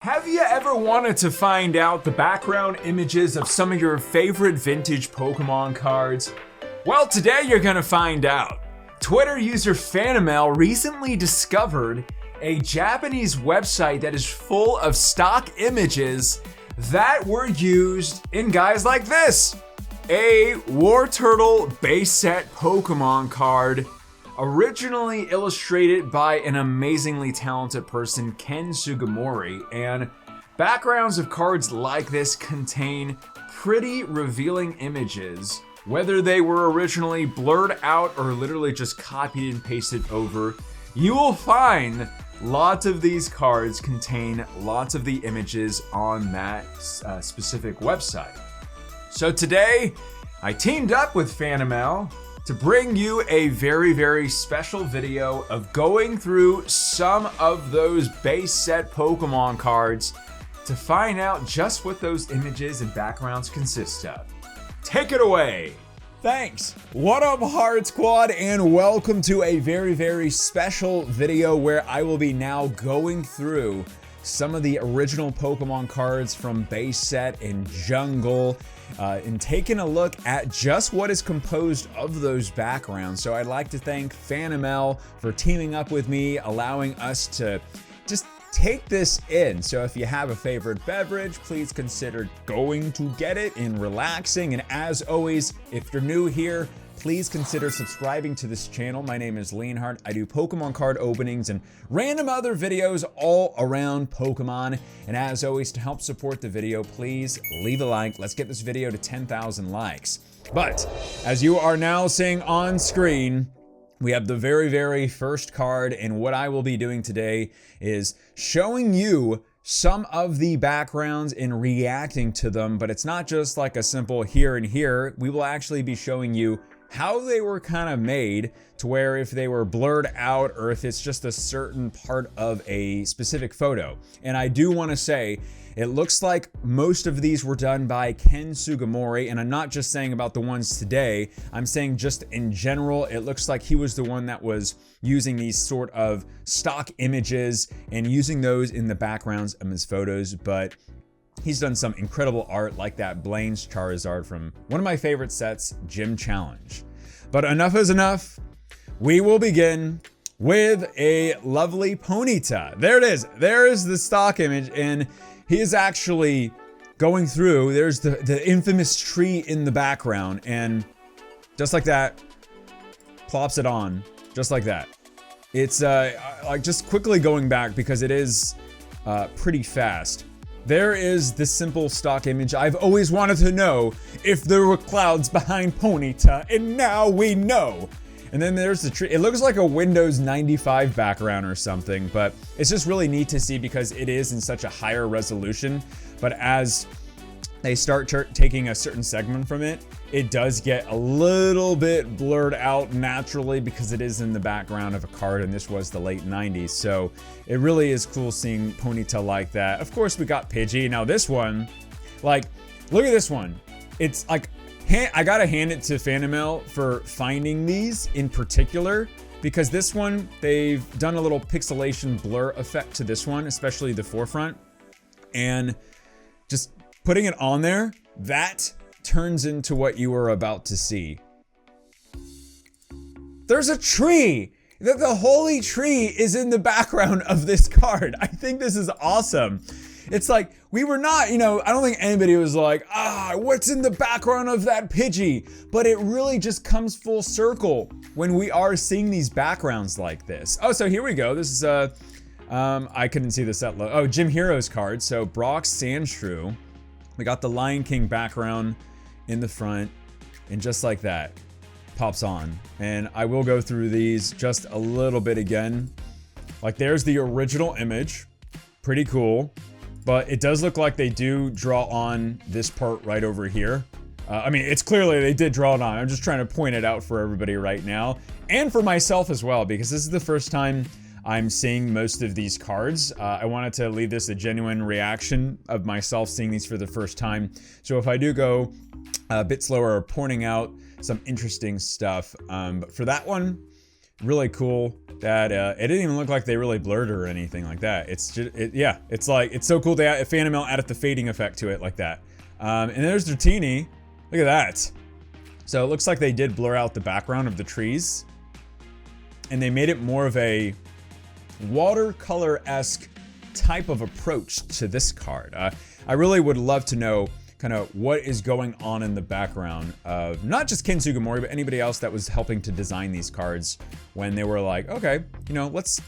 Have you ever wanted to find out the background images of some of your favorite vintage Pokemon cards? Well, today you're gonna find out. Twitter user Fanamel recently discovered a Japanese website that is full of stock images that were used in guys like this. A War Turtle base set Pokemon card, originally illustrated by an amazingly talented person, Ken Sugimori, and backgrounds of cards like this contain pretty revealing images. Whether they were originally blurred out or literally just copied and pasted over, you will find lots of these cards contain lots of the images on that specific website. So today, I teamed up with Fanamel to bring you a very special video of going through some of those base set Pokemon cards to find out just what those images and backgrounds consist of. Take it away! Thanks! What up, Heart Squad, and welcome to a very special video where I will be now going through some of the original Pokemon cards from base set and jungle, and taking a look at just what is composed of those backgrounds. So I'd like to thank Fanamel for teaming up with me, allowing us to just take this in. So if you have a favorite beverage, please consider going to get it and relaxing. And as always, if you're new here, please consider subscribing to this channel. My name is Leonhart. I do Pokemon card openings and random other videos all around Pokemon. And as always, to help support the video, please leave a like. Let's get this video to 10,000 likes. But as you are now seeing on screen, we have the very first card, and what I will be doing today is showing you some of the backgrounds and reacting to them, but it's not just like a simple here and here. We will actually be showing you how they were kind of made to where if they were blurred out or if it's just a certain part of a specific photo. And I do want to say, it looks like most of these were done by Ken Sugimori, and I'm not just saying about the ones today, I'm saying just in general, it looks like he was the one that was using these sort of stock images and using those in the backgrounds of his photos. But he's done some incredible art like that Blaine's Charizard from one of my favorite sets, Gym Challenge. But enough is enough. We will begin with a lovely Ponyta. There it is. There is the stock image, and he is actually going through. There's the infamous tree in the background, and just like that, plops it on, just like that. It's like just quickly going back because it is pretty fast. There is the simple stock image. I've always wanted to know if there were clouds behind Ponyta, and now we know. And then there's the tree. It looks like a Windows 95 background or something, but it's just really neat to see because it is in such a higher resolution. But as they start taking a certain segment from it, it does get a little bit blurred out naturally because it is in the background of a card, and this was the late 90s. So it really is cool seeing Ponyta like that. Of course, we got Pidgey. Now this one, like, look at this one. It's like, I gotta hand it to Fanamel for finding these in particular, because this one, they've done a little pixelation blur effect to this one, especially the forefront, and just putting it on there, that turns into what you are about to see. There's a tree! The holy tree is in the background of this card. I think this is awesome. It's like, we were not, I don't think anybody was like, what's in the background of that Pidgey? But it really just comes full circle when we are seeing these backgrounds like this. Oh, so here we go. This is, I couldn't see the set logo. Oh, Gym Heroes card. So Brock Sandshrew. We got the Lion King background in the front, and just like that, pops on. And I will go through these just a little bit again. Like, there's the original image. Pretty cool. But it does look like they do draw on this part right over here. I mean, it's clearly they did draw it on. I'm just trying to point it out for everybody right now. And for myself as well, because this is the first time I'm seeing most of these cards. I wanted to leave this a genuine reaction of myself seeing these for the first time. So if I do go a bit slower, pointing out some interesting stuff. But for that one, really cool that it didn't even look like they really blurred or anything like that. It's just, yeah, it's like, it's so cool they Phantom added the fading effect to it like that. And there's Dratini. Look at that. So it looks like they did blur out the background of the trees, and they made it more of a watercolor-esque type of approach to this card. I really would love to know kind of what is going on in the background of not just Ken Sugimori, but anybody else that was helping to design these cards when they were like, okay, you know, let's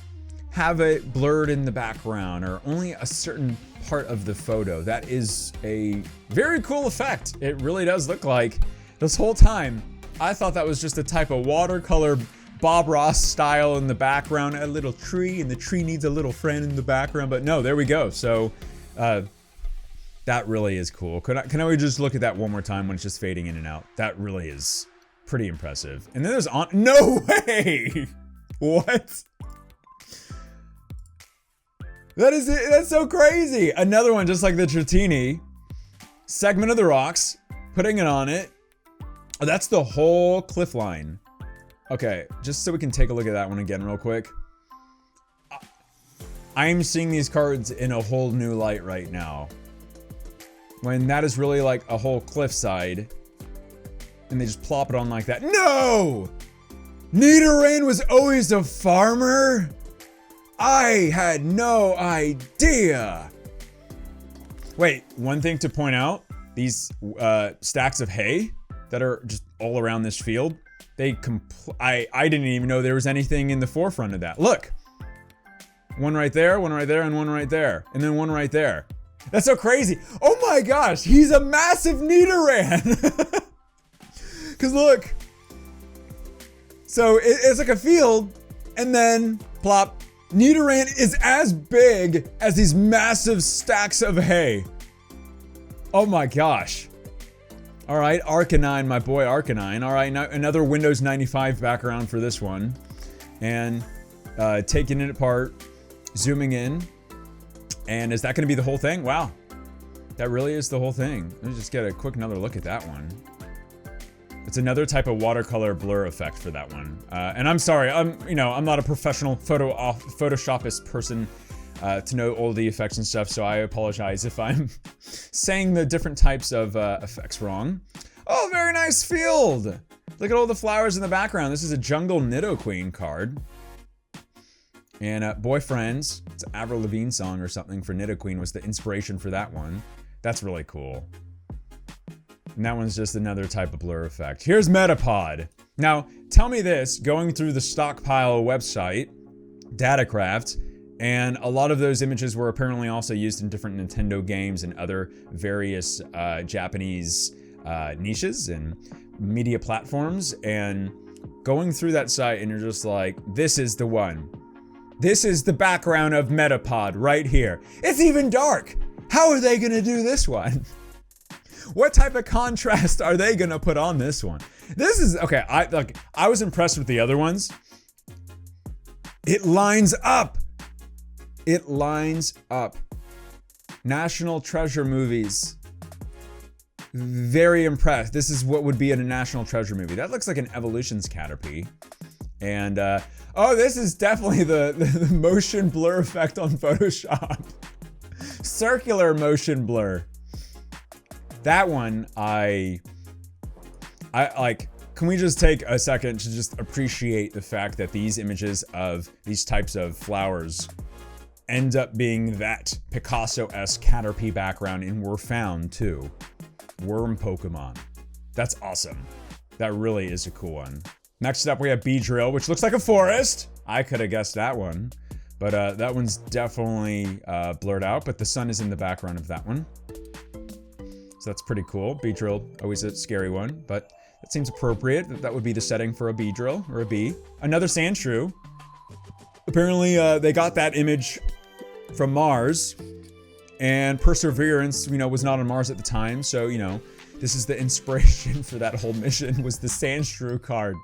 have it blurred in the background or only a certain part of the photo. That is a very cool effect. It really does look like this whole time I thought that was just a type of watercolor Bob Ross style in the background, a little tree, and the tree needs a little friend in the background, but no, there we go. So that really is cool. Can I just look at that one more time when it's just fading in and out? That really is pretty impressive. And then there's no way! What? That is it. That's so crazy. Another one just like the Dratini. Segment of the rocks, putting it on it. Oh, that's the whole cliff line. Okay, just so we can take a look at that one again real quick. I'm seeing these cards in a whole new light right now. When that is really like a whole cliffside, and they just plop it on like that. No! Nidoran was always a farmer? I had no idea. Wait, one thing to point out, these stacks of hay that are just all around this field, I didn't even know there was anything in the forefront of that. Look, one right there, and one right there, and then one right there. That's so crazy. Oh my gosh, he's a massive Nidoran. Cause look, so it's like a field, and then plop, Nidoran is as big as these massive stacks of hay. Oh my gosh. All right, Arcanine, my boy Arcanine. All right, now another Windows 95 background for this one. And taking it apart, zooming in. And is that gonna be the whole thing? Wow, that really is the whole thing. Let me just get a quick another look at that one. It's another type of watercolor blur effect for that one. And I'm sorry, I'm not a professional Photoshopist person to know all the effects and stuff, so I apologize if I'm saying the different types of effects wrong. Oh, very nice field! Look at all the flowers in the background. This is a Jungle Nidoqueen card. And Boyfriends, it's an Avril Lavigne song or something for Nidoqueen was the inspiration for that one. That's really cool. And that one's just another type of blur effect. Here's Metapod. Now, tell me this, going through the stockpile website, Datacraft, and a lot of those images were apparently also used in different Nintendo games and other various Japanese niches and media platforms, and going through that site and you're just like, this is the one. This is the background of Metapod right here. It's even dark. How are they gonna do this one? What type of contrast are they gonna put on this one? This is, okay, I was impressed with the other ones. It lines up. It lines up. National Treasure movies. Very impressed. This is what would be in a National Treasure movie. That looks like an Evolutions Caterpie. And, oh, this is definitely the motion blur effect on Photoshop. Circular motion blur. That one, I like, can we just take a second to just appreciate the fact that these images of these types of flowers end up being that Picasso-esque Caterpie background and were found too. Worm Pokemon. That's awesome. That really is a cool one. Next up we have Beedrill, which looks like a forest. I could have guessed that one. But that one's definitely blurred out, but the sun is in the background of that one. So that's pretty cool. Beedrill, always a scary one, but it seems appropriate that that would be the setting for a Beedrill or a bee. Another Sandshrew. Apparently they got that image from Mars, and Perseverance, was not on Mars at the time, so, this is the inspiration for that whole mission, was the Sandshrew card.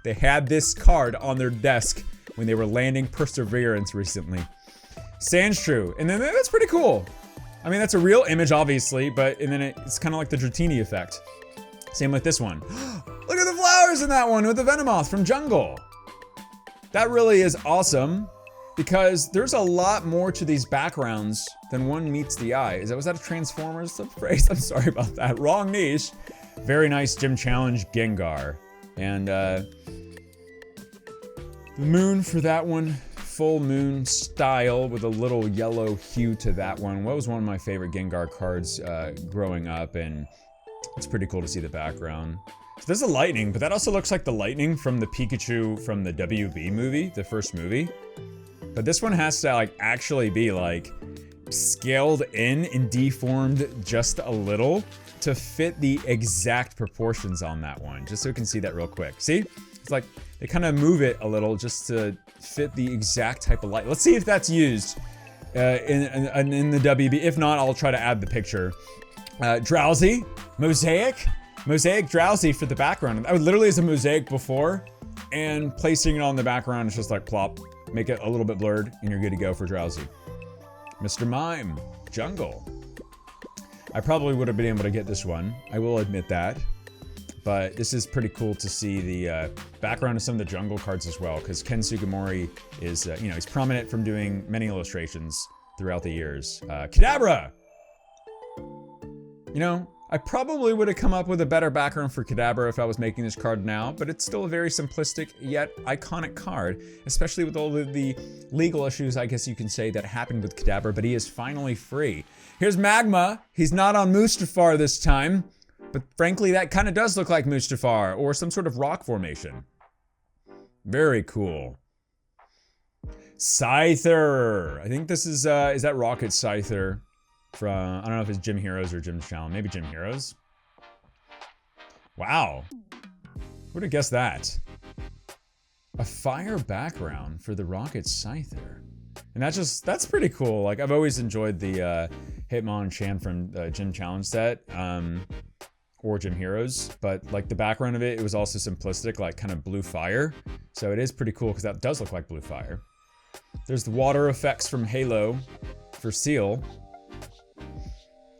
They had this card on their desk when they were landing Perseverance recently. Sandshrew, and then that's pretty cool. I mean, that's a real image, obviously, but and then it's kind of like the Dratini effect. Same with this one. Look at the flowers in that one with the Venomoth from Jungle. that really is awesome because there's a lot more to these backgrounds than one meets the eye. Was that a Transformers phrase? I'm sorry about that. Wrong niche. Very nice Gym Challenge Gengar. And the moon for that one, full moon style with a little yellow hue to that one. What was one of my favorite Gengar cards growing up, and it's pretty cool to see the background. So there's a lightning, but that also looks like the lightning from the Pikachu from the WB movie, the first movie. But this one has to like actually be like scaled in and deformed just a little to fit the exact proportions on that one. Just so we can see that real quick. See? It's like they kind of move it a little just to fit the exact type of light. Let's see if that's used in the WB. If not, I'll try to add the picture. Drowsy, Mosaic Drowsy for the background. That literally is a mosaic before, and placing it on the background is just like plop. Make it a little bit blurred, and you're good to go for Drowsy. Mr. Mime, Jungle. I probably would have been able to get this one. I will admit that. But this is pretty cool to see the background of some of the Jungle cards as well, because Ken Sugimori is, he's prominent from doing many illustrations throughout the years. Kadabra! I probably would have come up with a better background for Kadabra if I was making this card now, but it's still a very simplistic yet iconic card, especially with all of the legal issues, I guess you can say, that happened with Kadabra, but he is finally free. Here's Magma. He's not on Mustafar this time, but frankly, that kind of does look like Mustafar or some sort of rock formation. Very cool. Scyther. I think this is that Rocket Scyther? From, I don't know if it's Gym Heroes or Gym Challenge. Maybe Gym Heroes. Wow. Would have guessed that. A fire background for the Rocket Scyther. And that's pretty cool. Like, I've always enjoyed the Hitmonchan from Gym Challenge set. Or Gym Heroes. But like the background of it was also simplistic, like kind of blue fire. So it is pretty cool because that does look like blue fire. There's the water effects from Halo for Seal.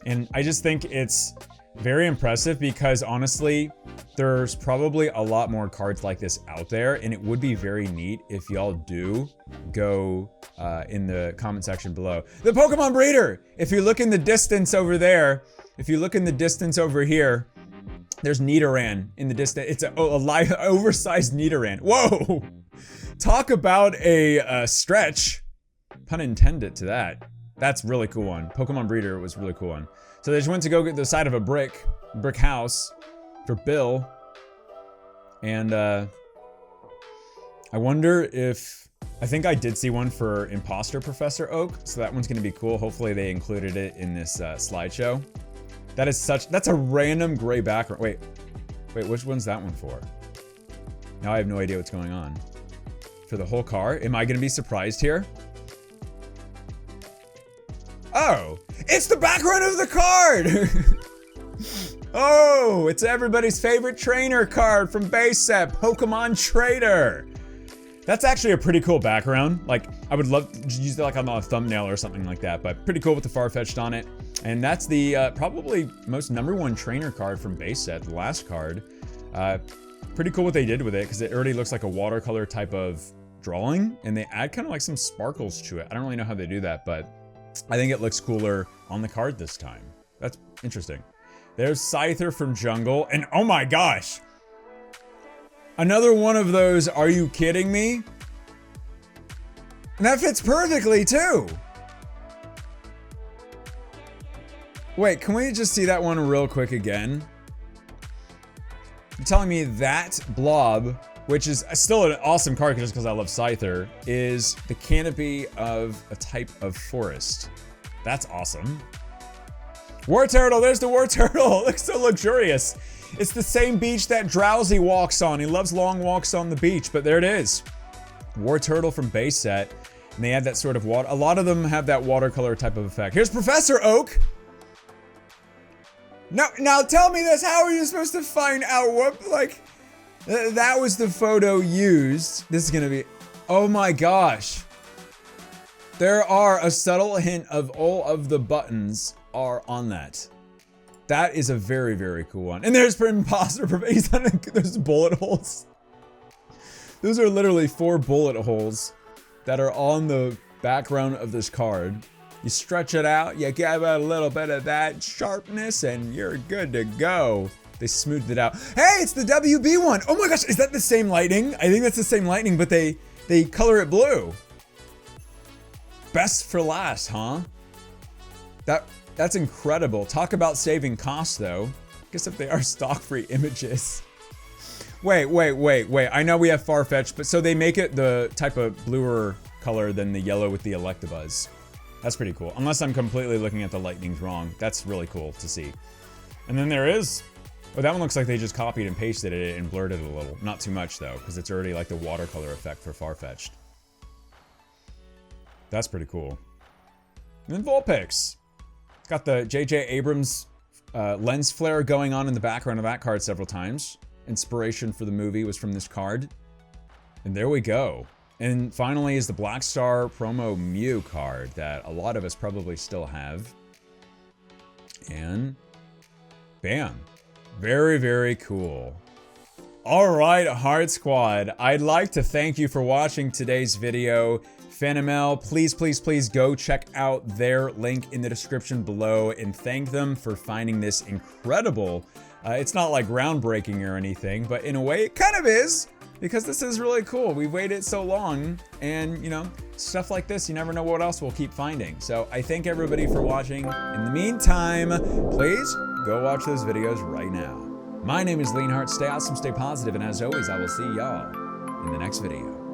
And I just think it's very impressive because honestly, there's probably a lot more cards like this out there, and it would be very neat if y'all do go in the comment section below. The Pokemon Breeder! If you look in the distance over there, if you look in the distance over here, there's Nidoran in the distance. It's a live, oversized Nidoran. Whoa! Talk about a stretch. Pun intended to that. That's really cool one. Pokemon Breeder was a really cool one. So they just went to go get the side of a brick house for Bill. And I wonder if, I think I did see one for Imposter Professor Oak. So that one's gonna be cool. Hopefully they included it in this slideshow. That's a random gray background. Wait, which one's that one for? Now I have no idea what's going on. For the whole car? Am I gonna be surprised here? Oh, it's the background of the card! Oh, it's everybody's favorite trainer card from base set, Pokemon Trader. That's actually a pretty cool background. Like, I would love to use it like on a thumbnail or something like that, but pretty cool with the Farfetch'd on it. And that's the probably most #1 trainer card from base set, the last card. Pretty cool what they did with it, because it already looks like a watercolor type of drawing, and they add kind of like some sparkles to it. I don't really know how they do that, but I think it looks cooler on the card this time. That's interesting. There's Scyther from Jungle, and oh my gosh! Another one of those, are you kidding me? And that fits perfectly too! Wait, can we just see that one real quick again? You're telling me that blob, which is still an awesome card just because I love Scyther, is the canopy of a type of forest. That's awesome. War Turtle, there's the War Turtle. It looks so luxurious. It's the same beach that Drowsy walks on. He loves long walks on the beach, but there it is. War Turtle from base set. And they add that sort of water. A lot of them have that watercolor type of effect. Here's Professor Oak. Now tell me this, how are you supposed to find out what, like, that was the photo used. This is gonna be, oh my gosh. There are a subtle hint of all of the buttons are on that. That is a very, very cool one. And there's for Imposter, there's bullet holes. Those are literally 4 bullet holes that are on the background of this card. You stretch it out, you give it a little bit of that sharpness, and you're good to go. They smoothed it out. Hey, it's the WB one. Oh my gosh, is that the same lightning? I think that's the same lightning, but they color it blue. Best for last, huh? That's incredible. Talk about saving costs, though. Guess if they are stock-free images. Wait. I know we have Farfetch'd, but so they make it the type of bluer color than the yellow with the Electabuzz. That's pretty cool. Unless I'm completely looking at the lightnings wrong. That's really cool to see. And then there is... Oh, that one looks like they just copied and pasted it and blurred it a little. Not too much, though, because it's already like the watercolor effect for Farfetch'd. That's pretty cool. And then Vulpix. It's got the J.J. Abrams lens flare going on in the background of that card several times. Inspiration for the movie was from this card. And there we go. And finally is the Black Star promo Mew card that a lot of us probably still have. And bam. Very, very cool. All right, Heart Squad. I'd like to thank you for watching today's video. Fanamel, please go check out their link in the description below and thank them for finding this incredible. It's not like groundbreaking or anything, but in a way it kind of is, because this is really cool. We've waited so long, and you know, stuff like this, you never know what else we'll keep finding. So I thank everybody for watching. In the meantime, please go watch those videos right now. My name is Leonhart. Stay awesome, stay positive, and as always, I will see y'all in the next video.